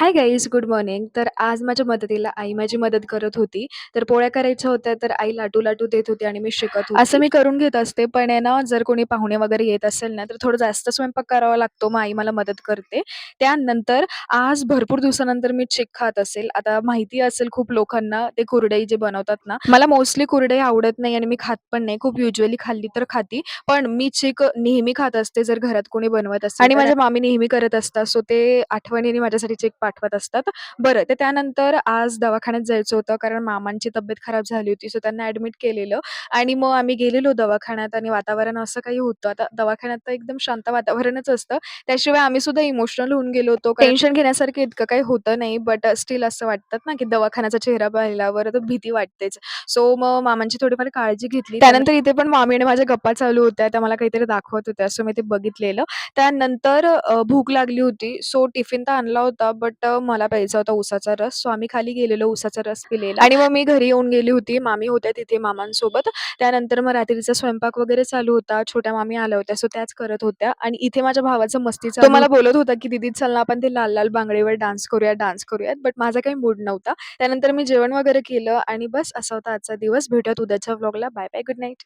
Hi guys, good morning. तर आज माझ्या मदतीला आई माझी मदत करत होती. तर पोळ्या करायच्या होत्या, तर आई लाटू-लाटू देत होती आणि मी शिकत होती. असं मी करून घेत असते, पण आहे ना, जर कोणी पाहुणे वगैरे येत असेल ना, तर थोडं जास्त स्वयंपाक करावा लागतो. मग आई मला मदत करते. त्यानंतर आज भरपूर दिवसानंतर मी चिक खात असेल. आता माहिती असेल खूप लोकांना ते कुरडई जे बनवतात ना, मला मोस्टली कुरडई आवडत नाही आणि मी खात पण नाही. खूप युजुअली खाल्ली तर खाती. पण मी चिक नेहमी खात असते जर घरात कोणी बनवत असेल आणि माझ्या मामी नेहमी करत असतात. सो ते आठवणीने माझ्यासाठी चिक पाठवत असतात. बरं, तर त्यानंतर आज दवाखान्यात जायचं होतं कारण मामांची तब्येत खराब झाली होती. सो त्यांना ॲडमिट केलेलं आणि मग आम्ही गेलेलो दवाखान्यात आणि वातावरण असं काही होतं. आता दवाखान्यात तर एकदम शांत वातावरणच असतं. त्याशिवाय आम्ही सुद्धा इमोशनल होऊन गेलो होतो. टेन्शन घेण्यासारखं इतकं काही होतं नाही. बट स्टिल असं वाटतात ना, की दवाखान्याचा चेहरा पाहिल्यावर तर भीती वाटतेच. सो मग मामांची थोडीफार काळजी घेतली. त्यानंतर इथे पण मामी आणि माझ्या गप्पा चालू होत्या. त्या मला काहीतरी दाखवत होत्या. सो मी ते बघितलेलं. त्यानंतर भूक लागली होती. सो टिफिन तर आणला होता, बट मला प्यायचा होता उसाचा रस. सो आम्ही खाली गेलेलो, उसाचा रस पिलेला आणि मग मी घरी येऊन गेली होती. मामी होत्या तिथे मामांसोबत. त्यानंतर मग रात्रीचा स्वयंपाक वगैरे चालू होता. छोट्या मामी आल्या होत्या, सो त्याच करत होत्या आणि इथे माझ्या भावाचं मस्ती चालू तो मला बोलत होता, की "दीदी चल ना, आपण ते लाल-लाल बांगडीवर डान्स करूया, डान्स करूयात." बट माझा काही मूड नव्हता. त्यानंतर मी जेवण वगैरे केलं आणि बस असा होता आजचा दिवस. भेटूयात उद्याच्या व्लॉगला. Bye bye. Good night.